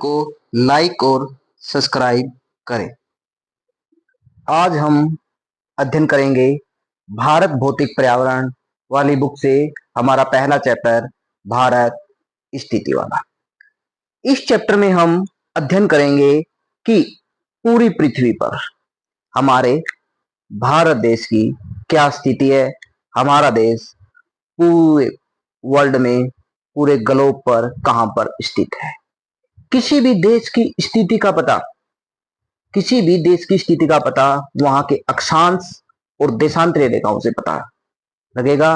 को लाइक और सब्सक्राइब करें। आज हम अध्ययन करेंगे भारत भौतिक पर्यावरण वाली बुक से हमारा पहला चैप्टर भारत स्थिति वाला। इस चैप्टर में हम अध्ययन करेंगे कि पूरी पृथ्वी पर हमारे भारत देश की क्या स्थिति है। हमारा देश पूरे वर्ल्ड में, पूरे ग्लोब पर कहां पर स्थित है। किसी भी देश की स्थिति का पता वहां के अक्षांश और देशांतरीय रेखाओं से पता लगेगा।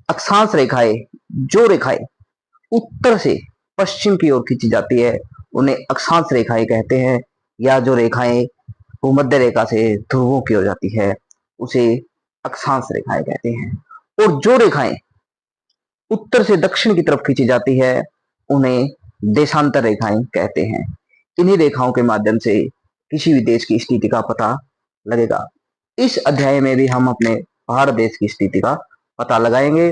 अक्षांश रेखाएं, जो रेखाएं उत्तर से पश्चिम की ओर खींची जाती है उन्हें अक्षांश रेखाएं कहते हैं, या जो रेखाएं भूमध्य रेखा से ध्रुवों की ओर जाती है उसे अक्षांश रेखाएं कहते हैं। और जो रेखाएं उत्तर से दक्षिण की तरफ खींची जाती है उन्हें देशांतर रेखाएं कहते हैं। इन्हीं रेखाओं के माध्यम से किसी भी देश की स्थिति का पता लगेगा। इस अध्याय में भी हम अपने भारत देश की स्थिति का पता लगाएंगे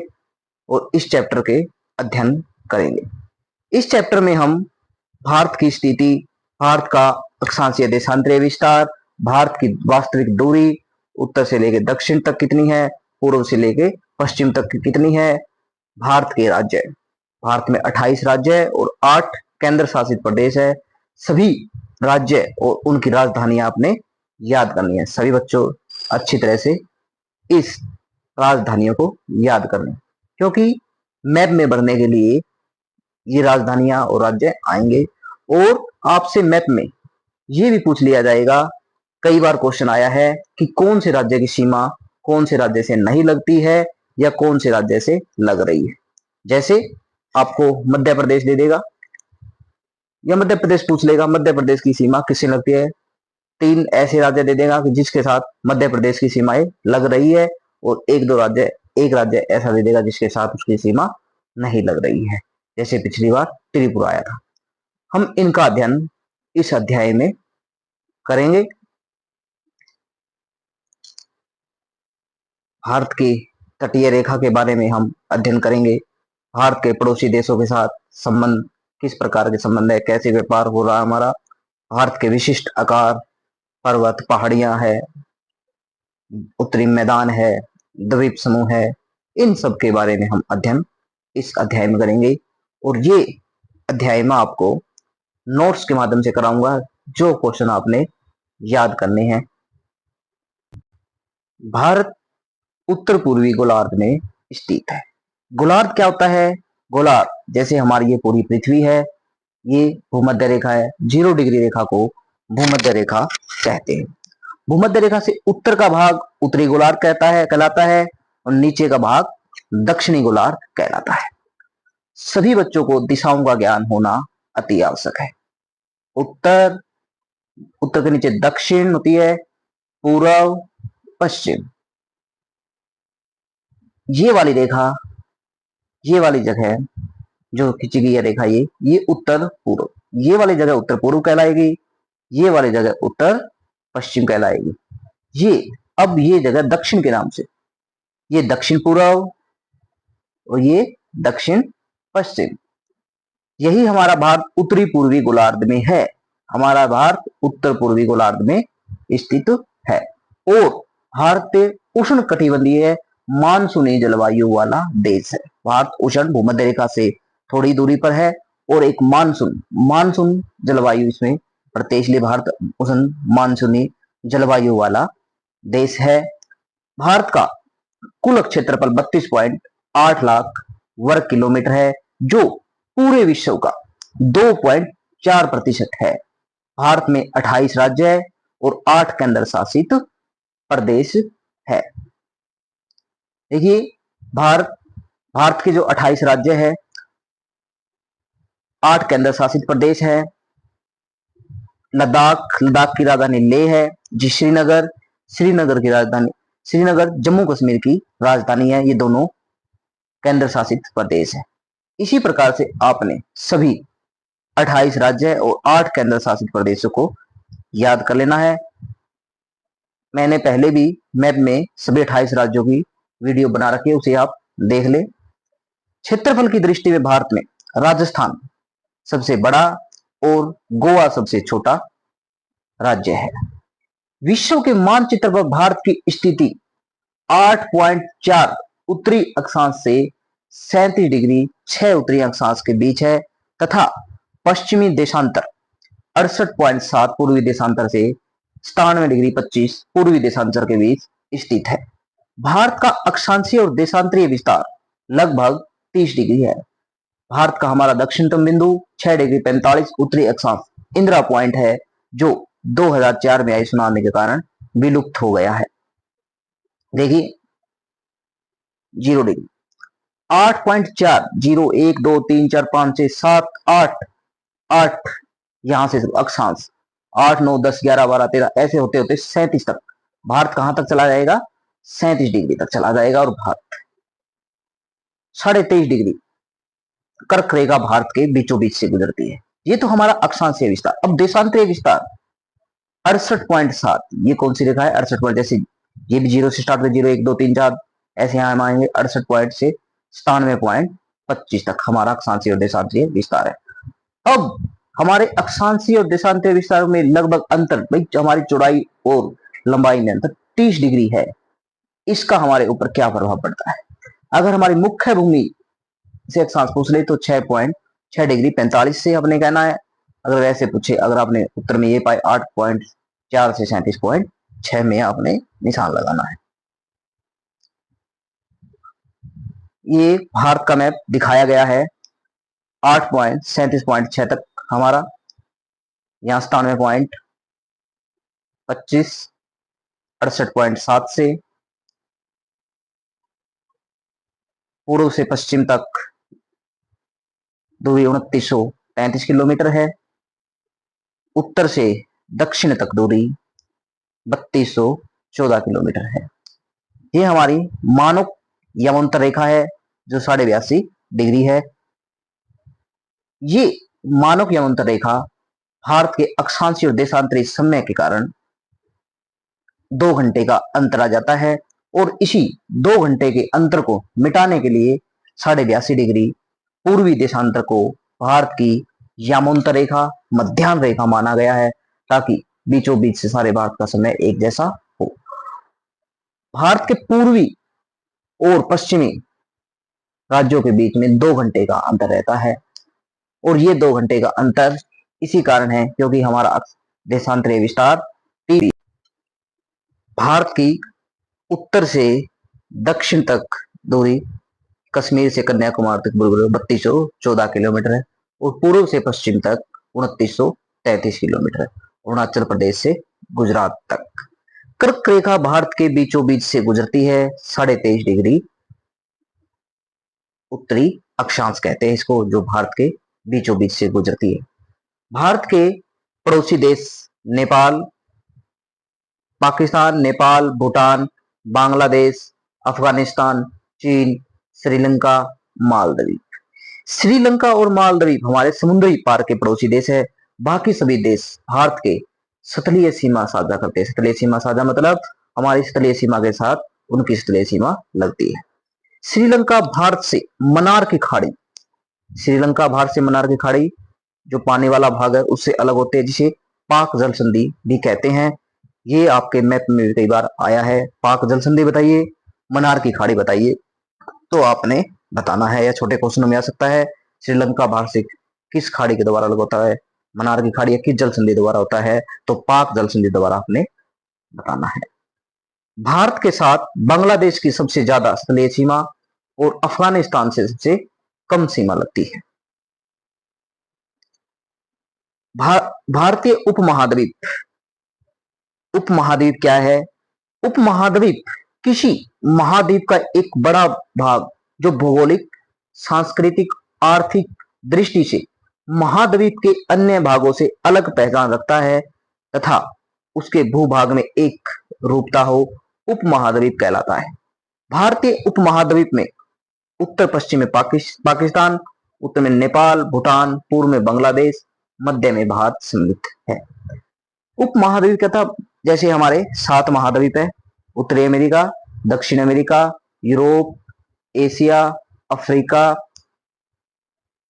और इस चैप्टर के अध्ययन करेंगे। इस चैप्टर में हम भारत की स्थिति, भारत का अक्षांशीय देशांतरीय विस्तार, भारत की वास्तविक दूरी उत्तर से लेकर दक्षिण तक कितनी है, पूर्व से लेकर पश्चिम तक कितनी है, भारत के राज्य, भारत में 28 राज्य है और 8 केंद्र शासित प्रदेश है। सभी राज्य और उनकी राजधानियां आपने याद करनी है। सभी बच्चों अच्छी तरह से इस राजधानियों को याद कर लें, क्योंकि मैप में भरने के लिए ये राजधानियां और राज्य आएंगे। और आपसे मैप में ये भी पूछ लिया जाएगा, कई बार क्वेश्चन आया है कि कौन से राज्य की सीमा कौन से राज्य से नहीं लगती है या कौन से राज्य से लग रही है। जैसे आपको मध्य प्रदेश दे देगा या मध्य प्रदेश पूछ लेगा, मध्य प्रदेश की सीमा किससे लगती है। 3 ऐसे राज्य दे देगा कि जिसके साथ मध्य प्रदेश की सीमाएं लग रही है, और एक राज्य ऐसा दे देगा जिसके साथ उसकी सीमा नहीं लग रही है। जैसे पिछली बार त्रिपुरा आया था। हम इनका अध्ययन इस अध्याय में करेंगे। भारत की तटीय रेखा के बारे में हम अध्ययन करेंगे। भारत के पड़ोसी देशों के साथ संबंध, किस प्रकार के संबंध है, कैसे व्यापार हो रहा है हमारा, भारत के विशिष्ट आकार, पर्वत, पहाड़ियां है, उत्तरी मैदान है, द्वीप समूह है, इन सब के बारे में हम अध्ययन इस अध्याय में करेंगे। और ये अध्याय में आपको नोट्स के माध्यम से कराऊंगा, जो क्वेश्चन आपने याद करने हैं। भारत उत्तर पूर्वी गोलार्ध में स्थित है। गोलार्ध क्या होता है? गोलार्ध जैसे हमारी ये पूरी पृथ्वी है, ये भूमध्य रेखा है। 0 डिग्री रेखा को भूमध्य रेखा कहते हैं। भूमध्य रेखा से उत्तर का भाग उत्तरी गोलार्ध कहलाता है और नीचे का भाग दक्षिणी गोलार्ध कहलाता है। सभी बच्चों को दिशाओं का ज्ञान होना अति आवश्यक है। उत्तर के नीचे दक्षिण होती है, पूर्व, पश्चिम। ये वाली रेखा, ये वाली जगह जो खींची गई है रेखा, ये उत्तर पूर्व, ये वाली जगह उत्तर पूर्व कहलाएगी, ये वाली जगह उत्तर पश्चिम कहलाएगी। ये जगह दक्षिण के नाम से, ये दक्षिण पूर्व और ये दक्षिण पश्चिम। यही हमारा भारत उत्तरी पूर्वी गोलार्ध में है। हमारा भारत उत्तर पूर्वी गोलार्ध में स्थित है और भारत उष्ण कटिबंधीय मानसूनी जलवायु वाला देश है। भारत उष्ण भूमध्य रेखा से थोड़ी दूरी पर है और एक मानसून जलवायु इसमें पड़ती है, इसलिए भारत उष्ण मानसूनी जलवायु वाला देश है। भारत का कुल क्षेत्रफल 32.8 लाख वर्ग किलोमीटर है, जो पूरे विश्व का 2.4% है। भारत में 28 राज्य है और 8 केंद्र शासित प्रदेश है। देखिए, भारत के जो 28 राज्य है, 8 केंद्र शासित प्रदेश है। लद्दाख की राजधानी लेह है। जी श्रीनगर जम्मू कश्मीर की राजधानी है। ये दोनों केंद्र शासित प्रदेश है। इसी प्रकार से आपने सभी 28 राज्य और 8 केंद्र शासित प्रदेशों को याद कर लेना है। मैंने पहले भी मैप में सभी 28 राज्यों की वीडियो बना रखी है, उसे आप देख ले। क्षेत्रफल की दृष्टि में भारत में राजस्थान सबसे बड़ा और गोवा सबसे छोटा राज्य है। विश्व के मानचित्र पर भारत की स्थिति 8.4 उत्तरी अक्षांश से 37 डिग्री 6 उत्तरी अक्षांश के बीच है तथा पश्चिमी देशांतर 68.7 पूर्वी देशांतर से 97 डिग्री 25 पूर्वी देशांतर के बीच स्थित है। भारत का अक्षांशीय और देशांतरीय विस्तार लगभग 30 डिग्री है। भारत का हमारा दक्षिणतम बिंदु 6 डिग्री 45 उत्तरी अक्षांश इंदिरा पॉइंट है, जो 2004 में आई सुनामी के कारण विलुप्त हो गया है। देखिए 0 डिग्री 8.4 0 1 2 3 4 5 6 7 8 8 यहां से अक्षांश 8 9 10 11 12 13 ऐसे होते होते 37 तक भारत कहां तक चला जाएगा, 37 डिग्री तक चला जाएगा। और भारत 23.5 डिग्री कर्क रेखा भारत के बीचों बीच से गुजरती है। ये तो हमारा अक्षांशीय विस्तार। अब देशांतरीय विस्तार 68.7 ये कौन सी रेखा है, 68 पॉइंट, जैसे ये भी 0 से स्टार्ट हुए 0 1 2 3 4 ऐसे यहां हम आएंगे 68 पॉइंट से 97.25 तक हमारा अक्षांशीय और देशांतरीय विस्तार है। अब हमारे अक्षांशीय और देशांतरीय विस्तार में लगभग अंतर, भाई हमारी चौड़ाई और लंबाई में अंतर 30 डिग्री है। इसका हमारे ऊपर क्या प्रभाव पड़ता है? अगर हमारी मुख्य भूमि से अक्षांश पूछ ले तो 6.6 डिग्री 45 से अपने कहना है। अगर वैसे पूछे, अगर आपने उत्तर में ये पाए 8.4 से 37.6 में आपने निशान लगाना है। ये भारत का मैप दिखाया गया है 8.37.6 तक हमारा, यहाँ 97.25 68.7 से पूर्व से पश्चिम तक दूरी 2933 किलोमीटर है। उत्तर से दक्षिण तक दूरी 3214 किलोमीटर है। ये हमारी मानक यमोत्तर रेखा है जो 82.5 डिग्री है। ये मानक यमोत्तर रेखा भारत के अक्षांशीय और देशांतरीय समय के कारण 2 घंटे का अंतर आ जाता है और इसी 2 घंटे के अंतर को मिटाने के लिए 82.5 डिग्री पूर्वी देशांतर को भारत की यामोत्तर रेखा मध्याह्न रेखा माना गया है, ताकि बीचों बीच से सारे भारत का समय एक जैसा हो। भारत के पूर्वी और पश्चिमी राज्यों के बीच में 2 घंटे का अंतर रहता है और ये 2 घंटे का अंतर इसी कारण है क्योंकि हमारा देशांतरीय विस्तार भारत की उत्तर से दक्षिण तक दूरी कश्मीर से कन्याकुमारी तक 3214 किलोमीटर है और पूर्व से पश्चिम तक 2933 किलोमीटर है, अरुणाचल प्रदेश से गुजरात तक। कर्क रेखा भारत के बीचों बीच से गुजरती है 23.5 डिग्री उत्तरी अक्षांश कहते हैं इसको, जो भारत के बीचों बीच से गुजरती है। भारत के पड़ोसी देश नेपाल, पाकिस्तान, नेपाल, भूटान, बांग्लादेश, अफगानिस्तान, चीन, श्रीलंका, मालदीव। श्रीलंका और मालदीव हमारे समुद्री पार के पड़ोसी देश है। बाकी सभी देश भारत के सतलीय सीमा साझा करते हैं। सतलीय सीमा साझा मतलब हमारी सतलीय सीमा के साथ उनकी सतलीय सीमा लगती है। श्रीलंका भारत से मन्नार की खाड़ी, श्रीलंका भारत से मन्नार की खाड़ी जो पानी वाला भाग है उससे अलग होते हैं, जिसे पाक जल संधि भी कहते हैं। ये आपके मैप में भी कई बार आया है। पाक जल संधि बताइए, मन्नार की खाड़ी बताइए, तो आपने बताना है या छोटे क्वेश्चन में आ सकता है श्रीलंका भारत से किस खाड़ी के द्वारा अलग होता है, मन्नार की खाड़ी या किस जल संधि द्वारा होता है, तो पाक जल संधि द्वारा आपने बताना है। भारत के साथ बांग्लादेश की सबसे ज्यादा स्थलीय सीमा और अफगानिस्तान से सबसे कम सीमा लगती है। भारतीय उपमहाद्वीप, उपमहाद्वीप क्या है? उपमहाद्वीप किसी महाद्वीप का एक बड़ा भाग जो भौगोलिक, सांस्कृतिक, आर्थिक दृष्टि से महाद्वीप के अन्य भागों से अलग पहचान रखता है तथा उसके भूभाग में एक रूपता हो, उपमहाद्वीप कहलाता है। भारतीय उपमहाद्वीप में उत्तर पश्चिम में पाकिस्तान, उत्तर में नेपाल, भूटान, पूर्व में बांग्लादेश, मध्य में भारत सम्मिलित है। उपमहाद्वीप क्या था? जैसे हमारे 7 महाद्वीप है, उत्तरी अमेरिका, दक्षिण America, Europe, Asia, Africa,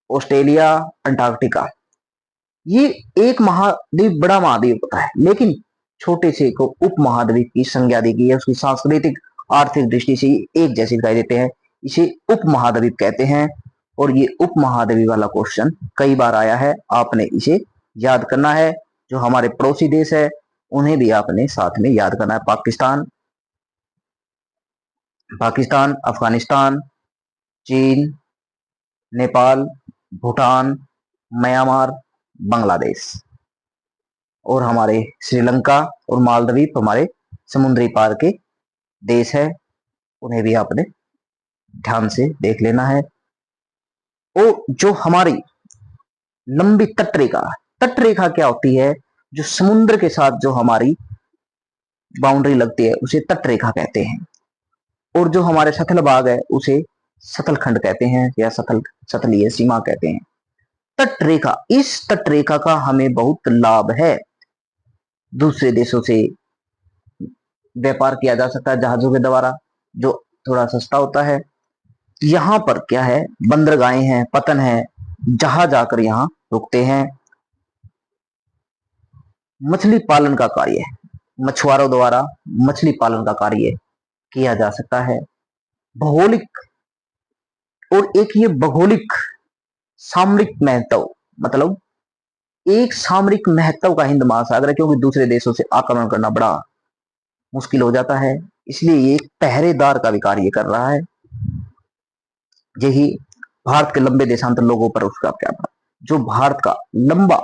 Australia, Antarctica. ये एक महाद्वीप बड़ा महाद्वीप होता है, लेकिन छोटे से को उप महाद्वीप की संज्ञा दी गई है। उसकी सांस्कृतिक आर्थिक दृष्टि से एक जैसे दिखाई देते हैं, इसे उप महाद्वीप कहते हैं। और ये उप महाद्वीप वाला क्वेश्चन कई बार आया है, आपने इसे याद करना है। जो हमारे पड़ोसी देश है उन्हें भी आपने साथ में याद करना है। पाकिस्तान, अफगानिस्तान, चीन, नेपाल, भूटान, म्यांमार, बांग्लादेश और हमारे श्रीलंका और मालदीव हमारे समुद्री पार के देश है, उन्हें भी आपने ध्यान से देख लेना है। और जो हमारी लंबी तट रेखा क्या होती है? जो समुद्र के साथ जो हमारी बाउंड्री लगती है उसे तट रेखा कहते हैं। और जो हमारे सतल भाग है उसे सतल खंड कहते हैं या सतलीय सीमा कहते हैं। तट रेखा, इस तट रेखा का हमें बहुत लाभ है। दूसरे देशों से व्यापार किया जा सकता है जहाजों के द्वारा, जो थोड़ा सस्ता होता है। यहाँ पर क्या है, बंदरगाहें हैं, पतन है, जहाज आकर यहाँ रुकते हैं। मछली पालन का कार्य, मछुआरों द्वारा मछली पालन का कार्य किया जा सकता है। भौगोलिक, और एक ये भौगोलिक सामरिक महत्व, मतलब एक सामरिक महत्व का हिंद महासागर है, क्योंकि दूसरे देशों से आक्रमण करना बड़ा मुश्किल हो जाता है, इसलिए ये एक पहरेदार का भी कार्य कर रहा है। यही भारत के लंबे देशांतर लोगों पर उसका क्या था, जो भारत का लंबा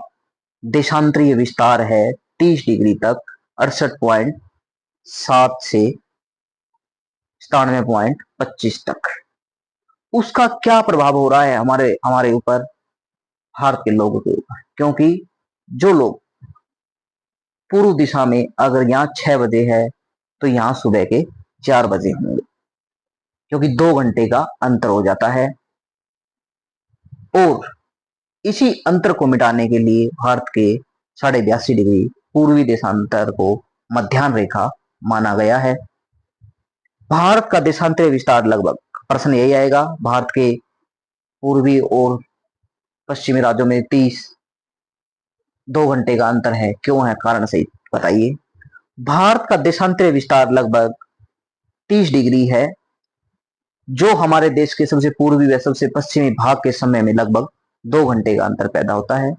देशांतरीय विस्तार है 30 डिग्री तक, 68.7 से 97.25 तक, उसका क्या प्रभाव हो रहा है हमारे हमारे ऊपर, भारत के लोगों के ऊपर। क्योंकि जो लोग पूर्व दिशा में अगर यहाँ 6 बजे है तो यहाँ सुबह के 4 बजे होंगे, क्योंकि 2 घंटे का अंतर हो जाता है। और इसी अंतर को मिटाने के लिए भारत के 82.5 डिग्री पूर्वी देशांतर को मध्याह्न रेखा माना गया है। भारत का देशांतरीय विस्तार लगभग, प्रश्न यही आएगा, भारत के पूर्वी और पश्चिमी राज्यों में 2 घंटे का अंतर है, क्यों है, कारण सही बताइए। भारत का देशांतरीय विस्तार लगभग 30 डिग्री है, जो हमारे देश के सबसे पूर्वी व सबसे पश्चिमी भाग के समय में लगभग 2 घंटे का अंतर पैदा होता है।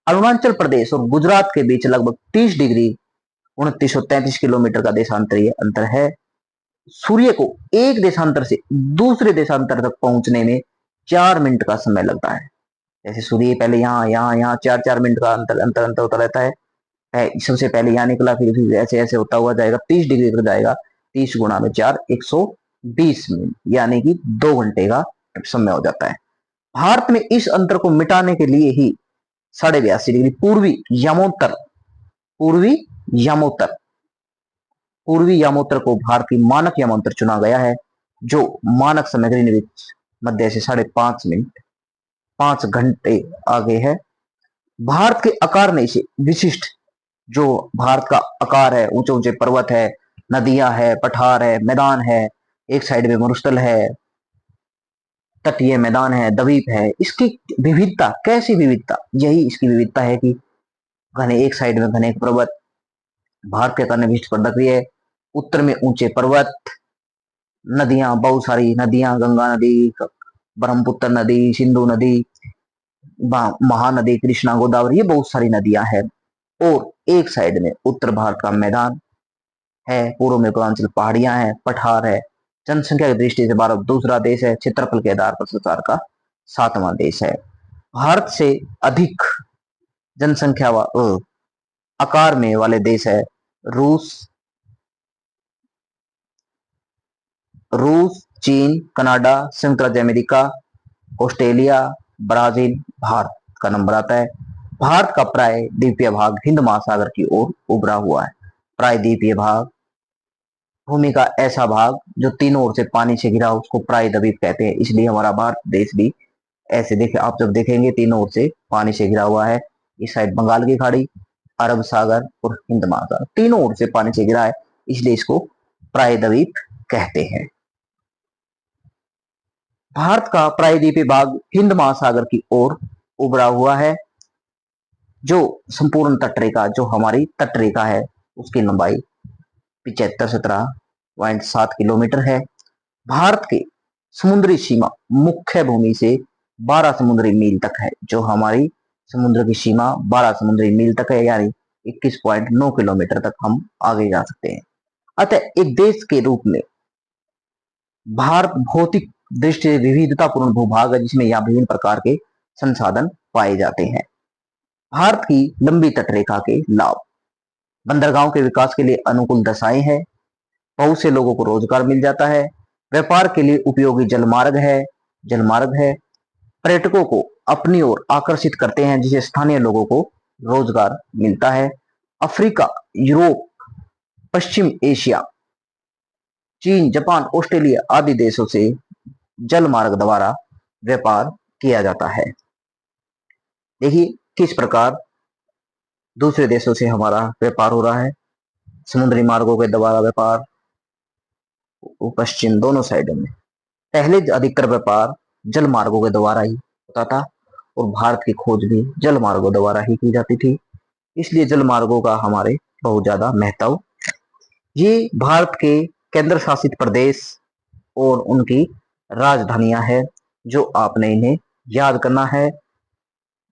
अरुणाचल प्रदेश और गुजरात के बीच लगभग 30 डिग्री 2933 किलोमीटर का देशांतरीय अंतर है। सूर्य को एक देशांतर से दूसरे देशांतर तक पहुंचने में 4 मिनट का समय लगता है। जैसे सूर्य पहले यहाँ 4 मिनट का अंतर होता रहता है। सबसे पहले यहाँ निकला, फिर ऐसे ऐसे होता हुआ जाएगा, 30 डिग्री तक जाएगा। 30 गुणा में 4, 120 मिनट, यानी कि 2 घंटे का समय हो जाता है। भारत में इस अंतर को मिटाने के लिए ही 82.5 डिग्री पूर्वी यामोत्तर को भारत की मानक यामोत्तर चुना गया है, जो मानक समय ग्रीनविच मध्य से 5.5 मिनट 5 घंटे आगे है। भारत के आकार ने इसे विशिष्ट, जो भारत का आकार है, ऊंचे ऊंचे पर्वत है, नदियां है, पठार है, मैदान है, एक साइड में मरुस्थल है, तटीय मैदान है, द्वीप है, इसकी विविधता, कैसी विविधता, यही इसकी विविधता है कि घने, एक साइड में घने पर्वत, भारत के कारण विशिष्ट प्रकृति है, उत्तर में ऊंचे पर्वत, नदियां, बहुत सारी नदियां, गंगा नदी, ब्रह्मपुत्र नदी, सिंधु नदी, महानदी, कृष्णा, गोदावरी, ये बहुत सारी नदियां हैं। और एक साइड में उत्तर भारत का मैदान है, पूर्व में पूर्वांचल पहाड़ियां हैं, पठार है। जनसंख्या की दृष्टि से भारत दूसरा देश है, क्षेत्रफल के आधार पर संसार का 7वां देश है। भारत से अधिक जनसंख्या आकार में वाले देश है रूस, चीन, कनाडा, संयुक्त राज्य अमेरिका, ऑस्ट्रेलिया, ब्राजील, भारत का नंबर आता है। भारत का प्रायद्वीपीय भाग हिंद महासागर की ओर उभरा हुआ है। प्रायद्वीपीय भाग, भूमि का ऐसा भाग जो तीनों ओर से पानी से घिरा, उसको प्रायद्वीप कहते हैं। इसलिए हमारा भारत देश भी ऐसे, देखे आप जब देखेंगे, तीनों ओर से पानी से घिरा हुआ है। इस साइड बंगाल की खाड़ी, अरब सागर और हिंद महासागर, तीनों ओर से पानी से घिरा है, इसलिए इसको प्रायद्वीप कहते हैं। भारत का प्रायद्वीपीय भाग हिंद महासागर की ओर उभरा हुआ है। जो संपूर्ण तटरेखा, जो हमारी तटरेखा है, उसकी लंबाई 75-17.7 किलोमीटर है। भारत के समुद्री सीमा मुख्य भूमि से 12 समुद्री मील तक है। जो हमारी समुद्र की सीमा 12 समुद्री मील तक है, यानी 21.9 किलोमीटर तक हम आगे जा सकते हैं। अतः एक देश के रूप में भारत भौतिक दृष्टि से विविधतापूर्ण भूभाग है, जिसमें यहाँ विभिन्न प्रकार के संसाधन पाए जाते हैं। भारत की लंबी तटरेखा के लाभ: बंदरगाहों के विकास के लिए अनुकूल दशाएं हैं, बहुत से लोगों को रोजगार मिल जाता है, व्यापार के लिए उपयोगी जलमार्ग है, पर्यटकों को अपनी ओर आकर्षित करते हैं, जिससे स्थानीय लोगों को रोजगार मिलता है। अफ्रीका, यूरोप, पश्चिम एशिया, चीन, जापान, ऑस्ट्रेलिया आदि देशों से जल मार्ग द्वारा व्यापार किया जाता है। देखिए किस प्रकार दूसरे देशों से हमारा व्यापार हो रहा है। समुद्री मार्गों के द्वारा व्यापार पश्चिम दोनों साइडों में। पहले अधिकतर व्यापार जल मार्गों के द्वारा ही होता था और भारत की खोज भी जल मार्गों द्वारा ही की जाती थी, इसलिए जल मार्गों का हमारे बहुत ज्यादा महत्व। ये भारत के केंद्र शासित प्रदेश और उनकी राजधानियां हैं, जो आपने इन्हें याद करना है।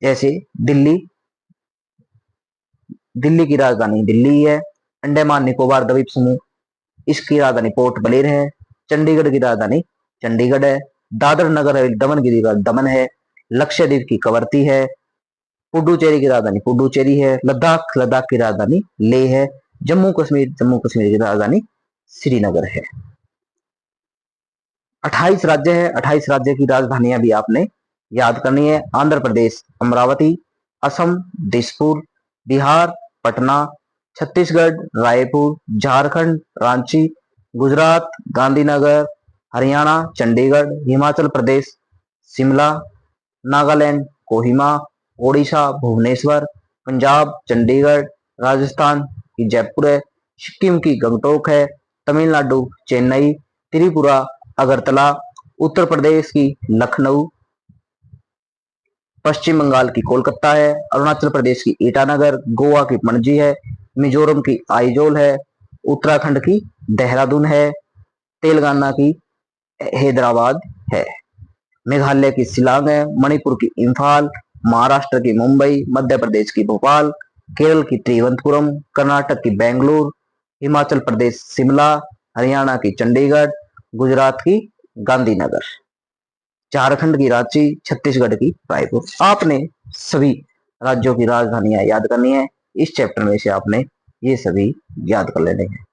जैसे दिल्ली की राजधानी दिल्ली है। अंडमान निकोबार द्वीप समूह, इसकी राजधानी पोर्ट ब्लेयर है। चंडीगढ़ की राजधानी चंडीगढ़ है। दादर नगर हवेली दमन की राजधानी दमन है। लक्षद्वीप की कवरती है। पुडुचेरी की राजधानी पुडुचेरी है। लद्दाख की राजधानी लेह है। जम्मू कश्मीर की राजधानी श्रीनगर है। 28 राज्य है। 28 राज्य की राजधानियां भी आपने याद करनी है। आंध्र प्रदेश अमरावती, असम दिसपुर, बिहार पटना, छत्तीसगढ़ रायपुर, झारखंड रांची, गुजरात गांधीनगर, हरियाणा चंडीगढ़, हिमाचल प्रदेश शिमला, नागालैंड कोहिमा, ओडिशा भुवनेश्वर, पंजाब चंडीगढ़, राजस्थान की जयपुर है, सिक्किम की गंगटोक है, तमिलनाडु चेन्नई, त्रिपुरा अगरतला, उत्तर प्रदेश की लखनऊ, पश्चिम बंगाल की कोलकाता है, अरुणाचल प्रदेश की ईटानगर, गोवा की पणजी है, मिजोरम की आइजोल है, उत्तराखंड की देहरादून है, तेलंगाना की हैदराबाद है, मेघालय की शिलांग है, मणिपुर की इम्फाल, महाराष्ट्र की मुंबई, मध्य प्रदेश की भोपाल, केरल की तिरुवनंतपुरम, कर्नाटक की बेंगलुरु, हिमाचल प्रदेश शिमला, हरियाणा की चंडीगढ़, गुजरात की गांधीनगर, झारखंड की रांची, छत्तीसगढ़ की रायपुर। आपने सभी राज्यों की राजधानियां याद करनी है। इस चैप्टर में से आपने ये सभी याद कर लेने हैं।